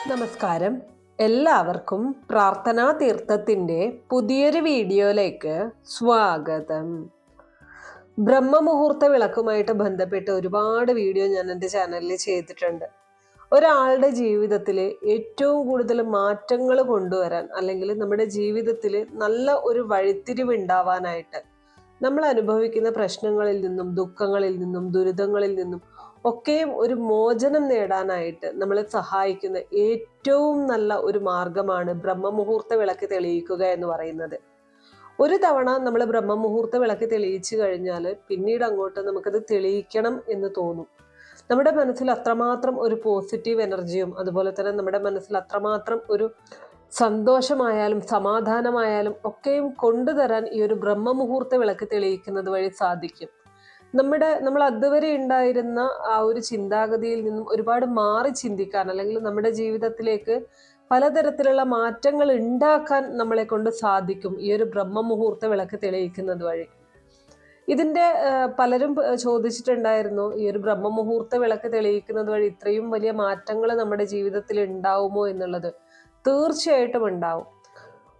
നമസ്കാരം. എല്ലാവർക്കും പ്രാർത്ഥനാ തീർത്ഥത്തിൻ്റെ പുതിയൊരു വീഡിയോയിലേക്ക് സ്വാഗതം. ബ്രഹ്മമുഹൂർത്ത വിളക്കുമായിട്ട് ബന്ധപ്പെട്ട് ഒരുപാട് വീഡിയോ ഞാൻ എൻ്റെ ചാനലിൽ ചെയ്തിട്ടുണ്ട്. ഒരാളുടെ ജീവിതത്തിൽ ഏറ്റവും കൂടുതൽ മാറ്റങ്ങൾ കൊണ്ടുവരാൻ, അല്ലെങ്കിൽ നമ്മുടെ ജീവിതത്തിൽ നല്ല ഒരു വഴിത്തിരിവ് ഉണ്ടാവാനായിട്ട്, നമ്മൾ അനുഭവിക്കുന്ന പ്രശ്നങ്ങളിൽ നിന്നും ദുഃഖങ്ങളിൽ നിന്നും ദുരിതങ്ങളിൽ നിന്നും ഒക്കെയും ഒരു മോചനം നേടാനായിട്ട് നമ്മളെ സഹായിക്കുന്ന ഏറ്റവും നല്ല ഒരു മാർഗമാണ് ബ്രഹ്മമുഹൂർത്ത വിളക്ക് തെളിയിക്കുക എന്ന് പറയുന്നത്. ഒരു തവണ നമ്മൾ ബ്രഹ്മമുഹൂർത്ത വിളക്ക് തെളിയിച്ചു കഴിഞ്ഞാൽ പിന്നീട് അങ്ങോട്ട് നമുക്കത് തെളിയിക്കണം എന്ന് തോന്നും. നമ്മുടെ മനസ്സിൽ അത്രമാത്രം ഒരു പോസിറ്റീവ് എനർജിയും അതുപോലെ തന്നെ നമ്മുടെ മനസ്സിൽ അത്രമാത്രം ഒരു സന്തോഷമായാലും സമാധാനമായാലും ഒക്കെയും കൊണ്ടുതരാൻ ഈ ഒരു ബ്രഹ്മമുഹൂർത്ത വിളക്ക് തെളിയിക്കുന്നത് വഴി സാധിക്കും. നമ്മൾ അതുവരെ ഉണ്ടായിരുന്ന ആ ഒരു ചിന്താഗതിയിൽ നിന്നും ഒരുപാട് മാറി ചിന്തിക്കാൻ, അല്ലെങ്കിൽ നമ്മുടെ ജീവിതത്തിലേക്ക് പലതരത്തിലുള്ള മാറ്റങ്ങൾ ഉണ്ടാക്കാൻ നമ്മളെ കൊണ്ട് സാധിക്കും ഈ ഒരു ബ്രഹ്മമുഹൂർത്ത വിളക്ക് തെളിയിക്കുന്നത് വഴി. ഇതിൻ്റെ പലരും ചോദിച്ചിട്ടുണ്ടായിരുന്നു, ഈ ഒരു ബ്രഹ്മമുഹൂർത്ത വിളക്ക് തെളിയിക്കുന്നത് വഴി ഇത്രയും വലിയ മാറ്റങ്ങൾ നമ്മുടെ ജീവിതത്തിൽ ഉണ്ടാവുമോ എന്നുള്ളത്. തീർച്ചയായിട്ടും ഉണ്ടാവും.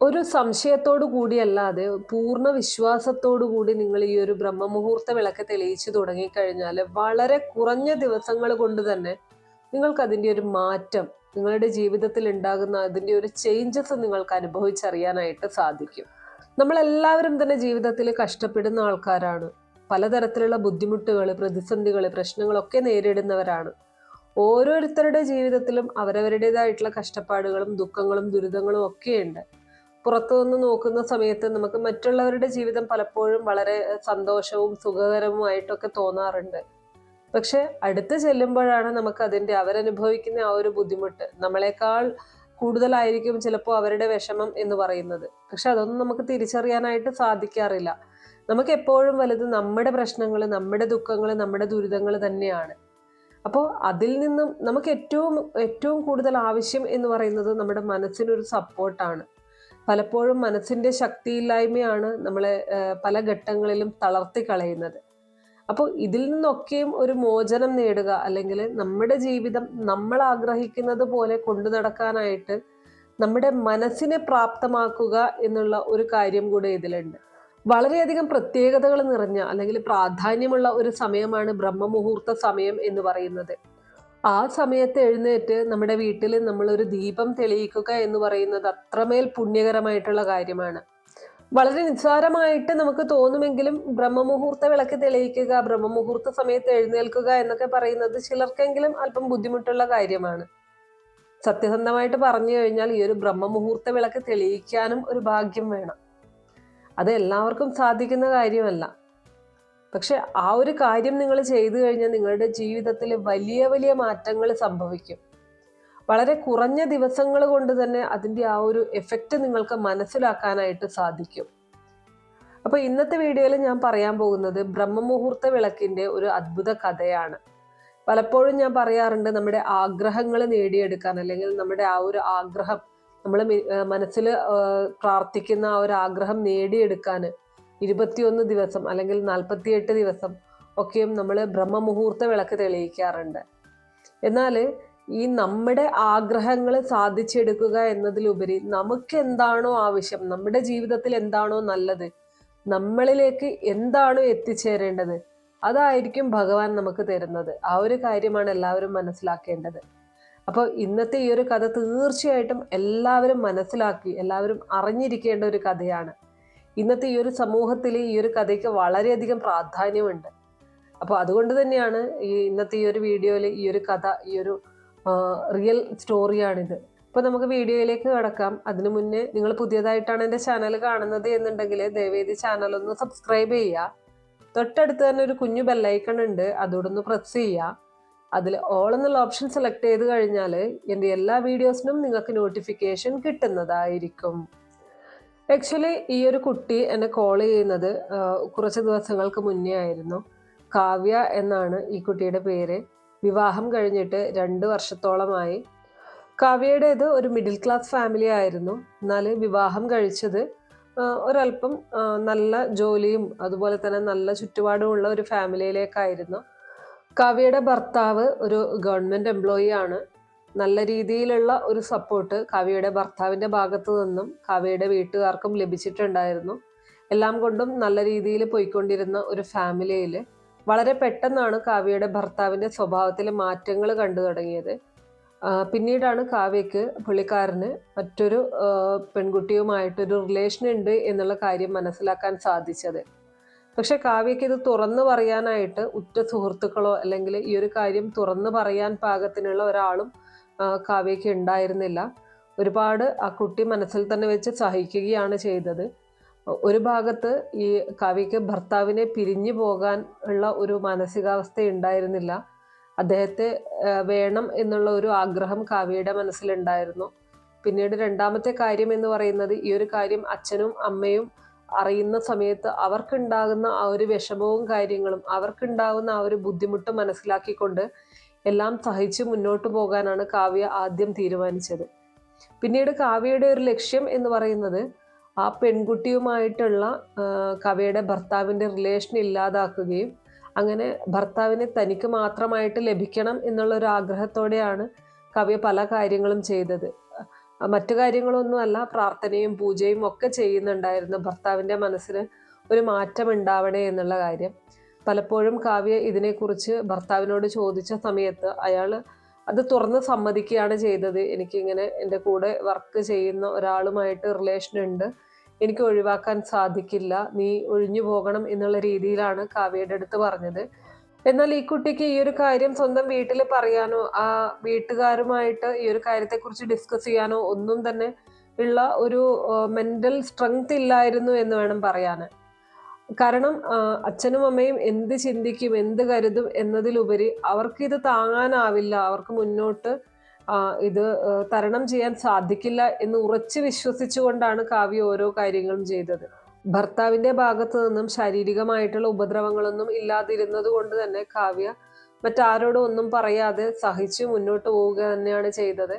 ഒരു സംശയത്തോടു കൂടിയല്ലാതെ പൂർണ്ണ വിശ്വാസത്തോടു കൂടി നിങ്ങൾ ഈ ഒരു ബ്രഹ്മമുഹൂർത്ത വിളക്ക് തെളിയിച്ചു തുടങ്ങിക്കഴിഞ്ഞാൽ വളരെ കുറഞ്ഞ ദിവസങ്ങൾ കൊണ്ട് തന്നെ നിങ്ങൾക്ക് അതിൻ്റെ ഒരു മാറ്റം, നിങ്ങളുടെ ജീവിതത്തിൽ ഉണ്ടാകുന്ന അതിൻ്റെ ഒരു ചേഞ്ചസ് നിങ്ങൾക്ക് അനുഭവിച്ചറിയാനായിട്ട് സാധിക്കും. നമ്മളെല്ലാവരും തന്നെ ജീവിതത്തിൽ കഷ്ടപ്പെടുന്ന ആൾക്കാരാണ്. പലതരത്തിലുള്ള ബുദ്ധിമുട്ടുകൾ, പ്രതിസന്ധികൾ, പ്രശ്നങ്ങളൊക്കെ നേരിടുന്നവരാണ്. ഓരോരുത്തരുടെ ജീവിതത്തിലും അവരവരുടേതായിട്ടുള്ള കഷ്ടപ്പാടുകളും ദുഃഖങ്ങളും ദുരിതങ്ങളും ഒക്കെയുണ്ട്. പുറത്തുനിന്ന് നോക്കുന്ന സമയത്ത് നമുക്ക് മറ്റുള്ളവരുടെ ജീവിതം പലപ്പോഴും വളരെ സന്തോഷവും സുഖകരവുമായിട്ടൊക്കെ തോന്നാറുണ്ട്. പക്ഷെ അടുത്ത് ചെല്ലുമ്പോഴാണ് നമുക്ക് അതിൻ്റെ അവരനുഭവിക്കുന്ന ആ ഒരു ബുദ്ധിമുട്ട് നമ്മളെക്കാൾ കൂടുതലായിരിക്കും ചിലപ്പോൾ അവരുടെ വിഷമം എന്ന് പറയുന്നത്. പക്ഷെ അതൊന്നും നമുക്ക് തിരിച്ചറിയാനായിട്ട് സാധിക്കാറില്ല. നമുക്ക് എപ്പോഴും വലുത് നമ്മുടെ പ്രശ്നങ്ങൾ, നമ്മുടെ ദുഃഖങ്ങൾ, നമ്മുടെ ദുരിതങ്ങൾ തന്നെയാണ്. അപ്പോൾ അതിൽ നിന്നും നമുക്ക് ഏറ്റവും കൂടുതൽ ആവശ്യം എന്ന് പറയുന്നത് നമ്മുടെ മനസ്സിനൊരു സപ്പോർട്ടാണ്. പലപ്പോഴും മനസ്സിൻ്റെ ശക്തിയില്ലായ്മയാണ് നമ്മളെ പല ഘട്ടങ്ങളിലും തളർത്തി കളയുന്നത്. അപ്പോൾ ഇതിൽ നിന്നൊക്കെയും ഒരു മോചനം നേടുക, അല്ലെങ്കിൽ നമ്മുടെ ജീവിതം നമ്മൾ ആഗ്രഹിക്കുന്നത് പോലെ കൊണ്ടു നടക്കാനായിട്ട് നമ്മുടെ മനസ്സിനെ പ്രാപ്തമാക്കുക എന്നുള്ള ഒരു കാര്യം കൂടെ ഇതിലുണ്ട്. വളരെയധികം പ്രത്യേകതകൾ നിറഞ്ഞ അല്ലെങ്കിൽ പ്രാധാന്യമുള്ള ഒരു സമയമാണ് ബ്രഹ്മമുഹൂർത്ത സമയം എന്ന് പറയുന്നത്. ആ സമയത്ത് എഴുന്നേറ്റ് നമ്മുടെ വീട്ടിൽ നമ്മളൊരു ദീപം തെളിയിക്കുക എന്ന് പറയുന്നത് അത്രമേൽ പുണ്യകരമായിട്ടുള്ള കാര്യമാണ്. വളരെ നിസ്സാരമായിട്ട് നമുക്ക് തോന്നുമെങ്കിലും ബ്രഹ്മമുഹൂർത്ത വിളക്ക് തെളിയിക്കുക, ബ്രഹ്മമുഹൂർത്ത സമയത്ത് എഴുന്നേൽക്കുക എന്നൊക്കെ പറയുന്നത് ചിലർക്കെങ്കിലും അല്പം ബുദ്ധിമുട്ടുള്ള കാര്യമാണ്. സത്യസന്ധമായിട്ട് പറഞ്ഞു കഴിഞ്ഞാൽ ഈ ഒരു ബ്രഹ്മമുഹൂർത്ത വിളക്ക് തെളിയിക്കാനും ഒരു ഭാഗ്യം വേണം. അത് എല്ലാവർക്കും സാധിക്കുന്ന കാര്യമല്ല. പക്ഷെ ആ ഒരു കാര്യം നിങ്ങൾ ചെയ്തു കഴിഞ്ഞാൽ നിങ്ങളുടെ ജീവിതത്തിൽ വലിയ വലിയ മാറ്റങ്ങൾ സംഭവിക്കും. വളരെ കുറഞ്ഞ ദിവസങ്ങൾ കൊണ്ട് തന്നെ അതിൻ്റെ ആ ഒരു എഫക്റ്റ് നിങ്ങൾക്ക് മനസ്സിലാക്കാനായിട്ട് സാധിക്കും. അപ്പോൾ ഇന്നത്തെ വീഡിയോയിൽ ഞാൻ പറയാൻ പോകുന്നത് ബ്രഹ്മമുഹൂർത്ത വിളക്കിൻ്റെ ഒരു അത്ഭുത കഥയാണ്. പലപ്പോഴും ഞാൻ പറയാറുണ്ട്, നമ്മുടെ ആഗ്രഹങ്ങൾ നേടിയെടുക്കാൻ, അല്ലെങ്കിൽ നമ്മുടെ ആ ഒരു ആഗ്രഹം നമ്മൾ മനസ്സിൽ പ്രാർത്ഥിക്കുന്ന ആ ഒരു ആഗ്രഹം നേടിയെടുക്കാൻ 21 ദിവസം അല്ലെങ്കിൽ 48 ദിവസം ഒക്കെയും നമ്മൾ ബ്രഹ്മമുഹൂർത്ത വിളക്ക് തെളിയിക്കാറുണ്ട്. എന്നാൽ ഈ നമ്മുടെ ആഗ്രഹങ്ങൾ സാധിച്ചെടുക്കുക എന്നതിലുപരി നമുക്ക് എന്താണോ ആവശ്യം, നമ്മുടെ ജീവിതത്തിൽ എന്താണോ നല്ലത്, നമ്മളിലേക്ക് എന്താണോ എത്തിച്ചേരേണ്ടത്, അതായിരിക്കും ഭഗവാൻ നമുക്ക് തരുന്നത്. ആ ഒരു കാര്യമാണ് എല്ലാവരും മനസ്സിലാക്കേണ്ടത്. അപ്പോൾ ഇന്നത്തെ ഈ ഒരു കഥ തീർച്ചയായിട്ടും എല്ലാവരും മനസ്സിലാക്കി എല്ലാവരും അറിഞ്ഞിരിക്കേണ്ട ഒരു കഥയാണ്. ഇന്നത്തെ ഈ ഒരു സമൂഹത്തിൽ ഈ ഒരു കഥയ്ക്ക് വളരെയധികം പ്രാധാന്യമുണ്ട്. അപ്പോൾ അതുകൊണ്ട് തന്നെയാണ് ഇന്നത്തെ ഈ ഒരു വീഡിയോയിൽ ഈ ഒരു കഥ, ഈ ഒരു റിയൽ സ്റ്റോറിയാണിത്. അപ്പോൾ നമുക്ക് വീഡിയോയിലേക്ക് കടക്കാം. അതിനു മുന്നേ നിങ്ങൾ പുതിയതായിട്ടാണ് എൻ്റെ ചാനൽ കാണുന്നത് എന്നുണ്ടെങ്കിൽ ദയവേദി ചാനൽ ഒന്ന് സബ്സ്ക്രൈബ് ചെയ്യുക. തൊട്ടടുത്ത് തന്നെ ഒരു കുഞ്ഞു ബെല്ലൈക്കൺ ഉണ്ട്, അതോടൊന്ന് പ്രസ് ചെയ്യുക. അതിൽ ഓൾ എന്നുള്ള ഓപ്ഷൻ സെലക്ട് ചെയ്ത് കഴിഞ്ഞാൽ എൻ്റെ എല്ലാ വീഡിയോസിനും നിങ്ങൾക്ക് നോട്ടിഫിക്കേഷൻ കിട്ടുന്നതായിരിക്കും. ആക്ച്വലി ഈ ഒരു കുട്ടി എന്നെ കോൾ ചെയ്യുന്നത് കുറച്ച് ദിവസങ്ങൾക്ക് മുന്നേ ആയിരുന്നു. കാവ്യ എന്നാണ് ഈ കുട്ടിയുടെ പേര്. വിവാഹം കഴിഞ്ഞിട്ട് 2 വർഷത്തോളമായി. കാവ്യയുടേത് ഒരു മിഡിൽ ക്ലാസ് ഫാമിലി ആയിരുന്നു. എന്നാൽ വിവാഹം കഴിച്ചത് ഒരല്പം നല്ല ജോലിയും അതുപോലെ തന്നെ നല്ല ചുറ്റുപാടുമുള്ള ഒരു ഫാമിലിയിലേക്കായിരുന്നു. കാവ്യയുടെ ഭർത്താവ് ഒരു ഗവൺമെൻറ് എംപ്ലോയി ആണ്. നല്ല രീതിയിലുള്ള ഒരു സപ്പോർട്ട് കാവ്യയുടെ ഭർത്താവിൻ്റെ ഭാഗത്തു നിന്നും കാവ്യയുടെ വീട്ടുകാർക്കും ലഭിച്ചിട്ടുണ്ടായിരുന്നു. എല്ലാം കൊണ്ടും നല്ല രീതിയിൽ പോയിക്കൊണ്ടിരുന്ന ഒരു ഫാമിലിയിൽ വളരെ പെട്ടെന്നാണ് കാവ്യയുടെ ഭർത്താവിൻ്റെ സ്വഭാവത്തിൽ മാറ്റങ്ങൾ കണ്ടു തുടങ്ങിയത്. പിന്നീടാണ് കാവ്യയ്ക്ക് പുള്ളിക്കാരന് മറ്റൊരു പെൺകുട്ടിയുമായിട്ടൊരു റിലേഷൻ ഉണ്ട് എന്നുള്ള കാര്യം മനസ്സിലാക്കാൻ സാധിച്ചത്. പക്ഷെ കാവ്യയ്ക്ക് ഇത് തുറന്നു പറയാനായിട്ട് ഉറ്റ സുഹൃത്തുക്കളോ അല്ലെങ്കിൽ ഈ ഒരു കാര്യം തുറന്നു പറയാൻ പാകത്തിനുള്ള ഒരാളും കാവ്യയ്ക്ക് ഉണ്ടായിരുന്നില്ല. ഒരുപാട് ആ കുട്ടി മനസ്സിൽ തന്നെ വെച്ച് സഹിക്കുകയാണ് ചെയ്തത്. ഒരു ഭാഗത്ത് ഈ കാവ്യയ്ക്ക് ഭർത്താവിനെ പിരിഞ്ഞു പോകാൻ ഉള്ള ഒരു മാനസികാവസ്ഥ ഉണ്ടായിരുന്നില്ല. അദ്ദേഹത്തെ വേണം എന്നുള്ള ഒരു ആഗ്രഹം കാവ്യയുടെ മനസ്സിലുണ്ടായിരുന്നു. പിന്നീട് രണ്ടാമത്തെ കാര്യം എന്ന് പറയുന്നത്, ഈ ഒരു കാര്യം അച്ഛനും അമ്മയും അറിയുന്ന സമയത്ത് അവർക്കുണ്ടാകുന്ന ആ ഒരു വിഷമവും കാര്യങ്ങളും അവർക്കുണ്ടാകുന്ന ആ ഒരു ബുദ്ധിമുട്ട് മനസ്സിലാക്കിക്കൊണ്ട് എല്ലാം സഹിച്ച് മുന്നോട്ട് പോകാനാണ് കാവ്യ ആദ്യം തീരുമാനിച്ചത്. പിന്നീട് കാവ്യയുടെ ഒരു ലക്ഷ്യം എന്ന് പറയുന്നത് ആ പെൺകുട്ടിയുമായിട്ടുള്ള കാവ്യയുടെ ഭർത്താവിൻ്റെ റിലേഷൻ ഇല്ലാതാക്കുകയും അങ്ങനെ ഭർത്താവിനെ തനിക്ക് മാത്രമായിട്ട് ലഭിക്കണം എന്നുള്ളൊരു ആഗ്രഹത്തോടെയാണ് കാവ്യ പല കാര്യങ്ങളും ചെയ്തത്. മറ്റു കാര്യങ്ങളൊന്നുമല്ല, പ്രാർത്ഥനയും പൂജയും ഒക്കെ ചെയ്യുന്നുണ്ടായിരുന്നു ഭർത്താവിൻ്റെ മനസ്സിന് ഒരു മാറ്റം ഉണ്ടാവണേ എന്നുള്ള കാര്യം. പലപ്പോഴും കാവ്യ ഇതിനെക്കുറിച്ച് ഭർത്താവിനോട് ചോദിച്ച സമയത്ത് അയാൾ അത് തുറന്ന് സമ്മതിക്കുകയാണ് ചെയ്തത്. എനിക്കിങ്ങനെ എൻ്റെ കൂടെ വർക്ക് ചെയ്യുന്ന ഒരാളുമായിട്ട് റിലേഷൻ ഉണ്ട്, എനിക്ക് ഒഴിവാക്കാൻ സാധിക്കില്ല, നീ ഒഴിഞ്ഞു പോകണം എന്നുള്ള രീതിയിലാണ് കാവ്യയുടെ അടുത്ത് പറഞ്ഞത്. എന്നാൽ ഈ കുട്ടിക്ക് ഈ ഒരു കാര്യം സ്വന്തം വീട്ടിൽ പറയാനോ ആ വീട്ടുകാരുമായിട്ട് ഈ ഒരു കാര്യത്തെക്കുറിച്ച് ഡിസ്കസ് ചെയ്യാനോ ഒന്നും തന്നെ ഉള്ള ഒരു മെൻ്റൽ സ്ട്രെങ്ത് ഇല്ലായിരുന്നു എന്ന് വേണം പറയാൻ. കാരണം അച്ഛനും അമ്മയും എന്ത് ചിന്തിക്കും, എന്ത് കരുതും എന്നതിലുപരി അവർക്കിത് താങ്ങാനാവില്ല, അവർക്ക് മുന്നോട്ട് ഇത് തരണം ചെയ്യാൻ സാധിക്കില്ല എന്ന് ഉറച്ചു വിശ്വസിച്ചുകൊണ്ടാണ് കാവ്യ ഓരോ കാര്യങ്ങളും ചെയ്തത്. ഭർത്താവിൻ്റെ ഭാഗത്തു നിന്നും ശാരീരികമായിട്ടുള്ള ഉപദ്രവങ്ങളൊന്നും ഇല്ലാതിരുന്നത് കൊണ്ട് തന്നെ കാവ്യ മറ്റാരോടും ഒന്നും പറയാതെ സഹിച്ച് മുന്നോട്ട് പോവുക തന്നെയാണ് ചെയ്തത്.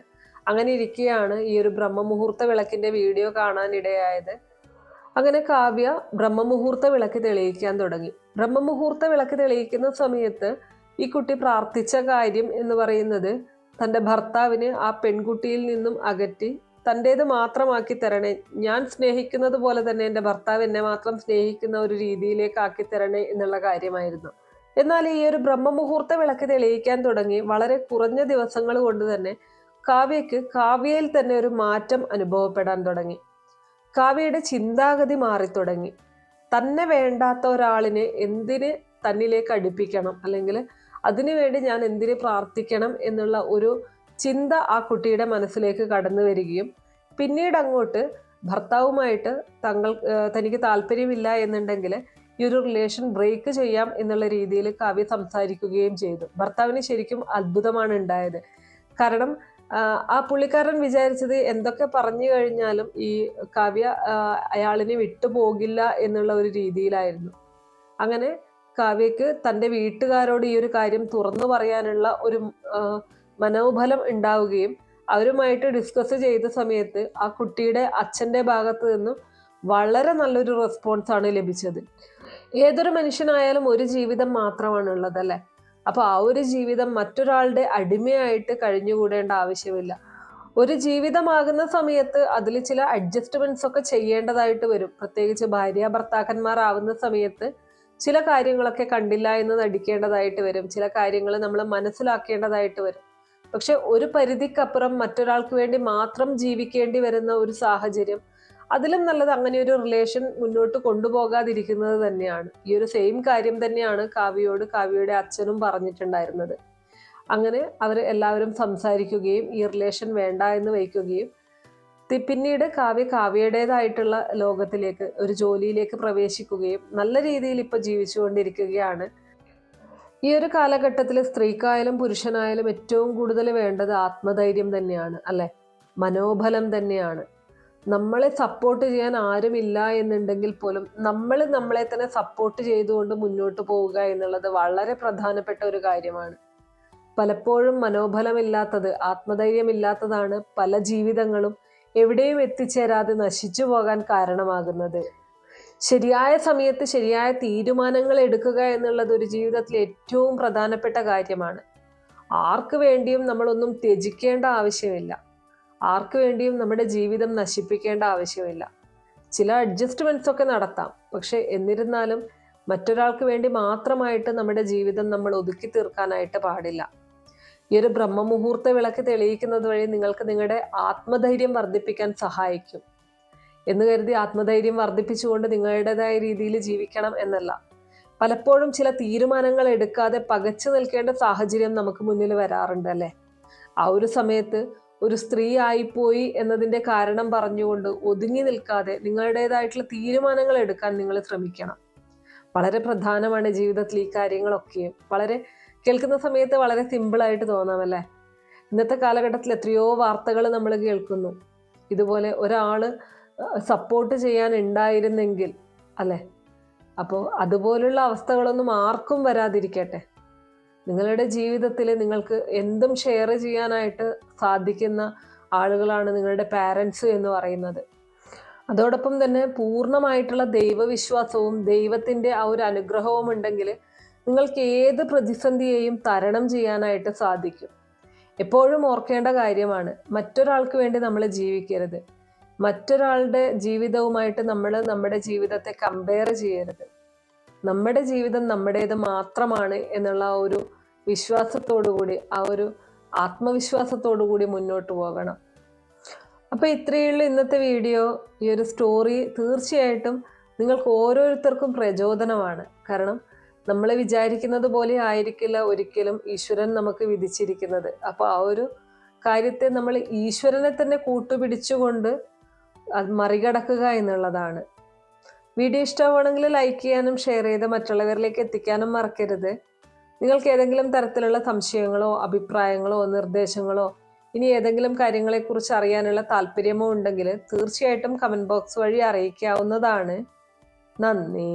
അങ്ങനെ ഇരിക്കെയാണ് ഈ ഒരു ബ്രഹ്മമുഹൂർത്ത വിളക്കിൻ്റെ വീഡിയോ കാണാനിടയായത്. അങ്ങനെ കാവ്യ ബ്രഹ്മമുഹൂർത്ത വിളക്ക് തെളിയിക്കാൻ തുടങ്ങി. ബ്രഹ്മമുഹൂർത്ത വിളക്ക് തെളിയിക്കുന്ന സമയത്ത് ഈ കുട്ടി പ്രാർത്ഥിച്ച കാര്യം എന്ന് പറയുന്നത്, തൻ്റെ ഭർത്താവിനെ ആ പെൺകുട്ടിയിൽ നിന്നും അകറ്റി തൻ്റേത് മാത്രമാക്കി തരണേ, ഞാൻ സ്നേഹിക്കുന്നത് പോലെ തന്നെ എൻ്റെ ഭർത്താവ് എന്നെ മാത്രം സ്നേഹിക്കുന്ന ഒരു രീതിയിലേക്ക് ആക്കി തരണേ എന്നുള്ള കാര്യമായിരുന്നു. എന്നാൽ ഈ ഒരു ബ്രഹ്മമുഹൂർത്ത വിളക്ക് തെളിയിക്കാൻ തുടങ്ങി വളരെ കുറഞ്ഞ ദിവസങ്ങൾ കൊണ്ട് തന്നെ കാവ്യയ്ക്ക് കാവ്യയിൽ തന്നെ ഒരു മാറ്റം അനുഭവപ്പെടാൻ തുടങ്ങി. കാവ്യയുടെ ചിന്താഗതി മാറിത്തുടങ്ങി. തന്നെ വേണ്ടാത്ത ഒരാളിനെ എന്തിന് തന്നിലേക്ക് അടുപ്പിക്കണം, അല്ലെങ്കിൽ അതിനുവേണ്ടി ഞാൻ എന്തിന് പ്രാർത്ഥിക്കണം എന്നുള്ള ഒരു ചിന്ത ആ കുട്ടിയുടെ മനസ്സിലേക്ക് കടന്നു വരികയും പിന്നീട് അങ്ങോട്ട് ഭർത്താവുമായിട്ട് തനിക്ക് താല്പര്യമില്ല എന്നുണ്ടെങ്കിൽ ഈ ഒരു റിലേഷൻ ബ്രേക്ക് ചെയ്യാം എന്നുള്ള രീതിയിൽ കാവ്യ സംസാരിക്കുകയും ചെയ്തു. ഭർത്താവിന് ശരിക്കും അത്ഭുതമാണ് ഉണ്ടായത്. കാരണം ആ പുള്ളിക്കാരൻ വിചാരിച്ചത് എന്തൊക്കെ പറഞ്ഞു കഴിഞ്ഞാലും ഈ കാവ്യ അയാളിനെ വിട്ടുപോകില്ല എന്നുള്ള ഒരു രീതിയിലായിരുന്നു. അങ്ങനെ കാവ്യക്ക് തൻ്റെ വീട്ടുകാരോട് ഈ ഒരു കാര്യം തുറന്നു പറയാനുള്ള ഒരു മനോബലം ഉണ്ടാവുകയും അവരുമായിട്ട് ഡിസ്കസ് ചെയ്ത സമയത്ത് ആ കുട്ടിയുടെ അച്ഛൻ്റെ ഭാഗത്ത് നിന്നും വളരെ നല്ലൊരു റെസ്പോൺസാണ് ലഭിച്ചത്. ഏതൊരു മനുഷ്യനായാലും ഒരു ജീവിതം മാത്രമാണ് ഉള്ളത് അല്ലേ? അപ്പോൾ ആ ഒരു ജീവിതം മറ്റൊരാളുടെ അടിമയായിട്ട് കഴിഞ്ഞുകൂടേണ്ട ആവശ്യമില്ല. ഒരു ജീവിതമാകുന്ന സമയത്ത് അതിൽ ചില അഡ്ജസ്റ്റ്മെന്റ്സ് ഒക്കെ ചെയ്യേണ്ടതായിട്ട് വരും. പ്രത്യേകിച്ച് ഭാര്യ ഭർത്താക്കന്മാരാവുന്ന സമയത്ത് ചില കാര്യങ്ങളൊക്കെ കണ്ടില്ല എന്ന് നടിക്കേണ്ടതായിട്ട് വരും, ചില കാര്യങ്ങൾ നമ്മൾ മനസ്സിലാക്കേണ്ടതായിട്ട് വരും. പക്ഷെ ഒരു പരിധിക്കപ്പുറം മറ്റൊരാൾക്ക് വേണ്ടി മാത്രം ജീവിക്കേണ്ടി വരുന്ന ഒരു സാഹചര്യം, അതിലും നല്ലത് അങ്ങനെ ഒരു റിലേഷൻ മുന്നോട്ട് കൊണ്ടുപോകാതിരിക്കുന്നത് തന്നെയാണ്. ഈ ഒരു സെയിം കാര്യം തന്നെയാണ് കാവ്യയോട് കാവ്യയുടെ അച്ഛനും പറഞ്ഞിട്ടുണ്ടായിരുന്നത്. അങ്ങനെ അവർ എല്ലാവരും സംസാരിക്കുകയും ഈ റിലേഷൻ വേണ്ട എന്ന് വയ്ക്കുകയും പിന്നീട് കാവ്യയുടേതായിട്ടുള്ള ലോകത്തിലേക്ക്, ഒരു ജോലിയിലേക്ക് പ്രവേശിക്കുകയും നല്ല രീതിയിൽ ഇപ്പോൾ ജീവിച്ചുകൊണ്ടിരിക്കുകയാണ്. ഈ ഒരു കാലഘട്ടത്തിൽ സ്ത്രീക്കായാലും പുരുഷനായാലും ഏറ്റവും കൂടുതൽ വേണ്ടത് ആത്മധൈര്യം തന്നെയാണ് അല്ലെ, മനോബലം തന്നെയാണ്. നമ്മളെ സപ്പോർട്ട് ചെയ്യാൻ ആരുമില്ല എന്നുണ്ടെങ്കിൽ പോലും നമ്മൾ നമ്മളെ തന്നെ സപ്പോർട്ട് ചെയ്തുകൊണ്ട് മുന്നോട്ട് പോവുക എന്നുള്ളത് വളരെ പ്രധാനപ്പെട്ട ഒരു കാര്യമാണ്. പലപ്പോഴും മനോബലമില്ലാത്തത്, ആത്മധൈര്യമില്ലാത്തതാണ് പല ജീവിതങ്ങളും എവിടെയും എത്തിച്ചേരാതെ നശിച്ചു പോകാൻ കാരണമാകുന്നത്. ശരിയായ സമയത്ത് ശരിയായ തീരുമാനങ്ങൾ എടുക്കുക എന്നുള്ളത് ഒരു ജീവിതത്തിൽ ഏറ്റവും പ്രധാനപ്പെട്ട കാര്യമാണ്. ആർക്ക് വേണ്ടിയും നമ്മളൊന്നും ത്യജിക്കേണ്ട ആവശ്യമില്ല. ആർക്ക് വേണ്ടിയും നമ്മുടെ ജീവിതം നശിപ്പിക്കേണ്ട ആവശ്യമില്ല. ചില അഡ്ജസ്റ്റ്മെൻറ്റ്സ് ഒക്കെ നടത്താം. പക്ഷെ എന്നിരുന്നാലും മറ്റൊരാൾക്ക് വേണ്ടി മാത്രമായിട്ട് നമ്മുടെ ജീവിതം നമ്മൾ ഒതുക്കി തീർക്കാനായിട്ട് പാടില്ല. ഈ ഒരു ബ്രഹ്മമുഹൂർത്ത വിളക്ക് തെളിയിക്കുന്നത് വഴി നിങ്ങൾക്ക് നിങ്ങളുടെ ആത്മധൈര്യം വർദ്ധിപ്പിക്കാൻ സഹായിക്കും. എന്ന് കരുതി ആത്മധൈര്യം വർദ്ധിപ്പിച്ചുകൊണ്ട് നിങ്ങളുടേതായ രീതിയിൽ ജീവിക്കണം എന്നല്ല. പലപ്പോഴും ചില തീരുമാനങ്ങൾ എടുക്കാതെ പകച്ചു നിൽക്കേണ്ട സാഹചര്യം നമുക്ക് മുന്നിൽ വരാറുണ്ട് അല്ലേ? ആ ഒരു സമയത്ത് ഒരു സ്ത്രീ ആയിപ്പോയി എന്നതിൻ്റെ കാരണം പറഞ്ഞുകൊണ്ട് ഒതുങ്ങി നിൽക്കാതെ നിങ്ങളുടേതായിട്ടുള്ള തീരുമാനങ്ങൾ എടുക്കാൻ നിങ്ങൾ ശ്രമിക്കണം. വളരെ പ്രധാനമാണ് ജീവിതത്തിൽ ഈ കാര്യങ്ങളൊക്കെയും. വളരെ കേൾക്കുന്ന സമയത്ത് വളരെ സിമ്പിളായിട്ട് തോന്നാമല്ലേ? ഇന്നത്തെ കാലഘട്ടത്തിൽ എത്രയോ വാർത്തകൾ നമ്മൾ കേൾക്കുന്നു. ഇതുപോലെ ഒരാൾ സപ്പോർട്ട് ചെയ്യാൻ ഉണ്ടായിരുന്നെങ്കിൽ അല്ലേ? അപ്പോൾ അതുപോലുള്ള അവസ്ഥകളൊന്നും ആർക്കും വരാതിരിക്കട്ടെ. നിങ്ങളുടെ ജീവിതത്തിൽ നിങ്ങൾക്ക് എന്തും ഷെയർ ചെയ്യാനായിട്ട് സാധിക്കുന്ന ആളുകളാണ് നിങ്ങളുടെ പാരൻസ് എന്ന് പറയുന്നത്. അതോടൊപ്പം തന്നെ പൂർണ്ണമായിട്ടുള്ള ദൈവവിശ്വാസവും ദൈവത്തിൻ്റെ ആ ഒരു അനുഗ്രഹവും ഉണ്ടെങ്കിൽ നിങ്ങൾക്ക് ഏത് പ്രതിസന്ധിയെയും തരണം ചെയ്യാനായിട്ട് സാധിക്കും. എപ്പോഴും ഓർക്കേണ്ട കാര്യമാണ്, മറ്റൊരാൾക്ക് വേണ്ടി നമ്മൾ ജീവിക്കരുത്. മറ്റൊരാളുടെ ജീവിതവുമായിട്ട് നമ്മൾ നമ്മുടെ ജീവിതത്തെ കമ്പയർ ചെയ്യരുത്. നമ്മുടെ ജീവിതം നമ്മുടേത് മാത്രമാണ് എന്നുള്ള ആ ഒരു വിശ്വാസത്തോടു കൂടി, ആ ഒരു ആത്മവിശ്വാസത്തോടു കൂടി മുന്നോട്ട് പോകണം. അപ്പോൾ ഇത്രയേ ഉള്ളൂ ഇന്നത്തെ വീഡിയോ. ഈ ഒരു സ്റ്റോറി തീർച്ചയായിട്ടും നിങ്ങൾക്ക് ഓരോരുത്തർക്കും പ്രചോദനമാണ്. കാരണം നമ്മൾ വിചാരിക്കുന്നത് പോലെ ആയിരിക്കില്ല ഒരിക്കലും ഈശ്വരൻ നമുക്ക് വിധിച്ചിരിക്കുന്നത്. അപ്പോൾ ആ ഒരു കാര്യത്തെ നമ്മൾ ഈശ്വരനെ തന്നെ കൂട്ടുപിടിച്ചുകൊണ്ട് അത് മറികടക്കുക എന്നുള്ളതാണ്. വീഡിയോ ഇഷ്ടമാണെങ്കിൽ ലൈക്ക് ചെയ്യാനും ഷെയർ ചെയ്ത് മറ്റുള്ളവരിലേക്ക് എത്തിക്കാനും മറക്കരുത്. നിങ്ങൾക്ക് ഏതെങ്കിലും തരത്തിലുള്ള സംശയങ്ങളോ അഭിപ്രായങ്ങളോ നിർദ്ദേശങ്ങളോ ഇനി ഏതെങ്കിലും കാര്യങ്ങളെക്കുറിച്ച് അറിയാനുള്ള താല്പര്യമോ ഉണ്ടെങ്കിൽ തീർച്ചയായിട്ടും കമൻറ്റ് ബോക്സ് വഴി അറിയിക്കാവുന്നതാണ്. നന്ദി.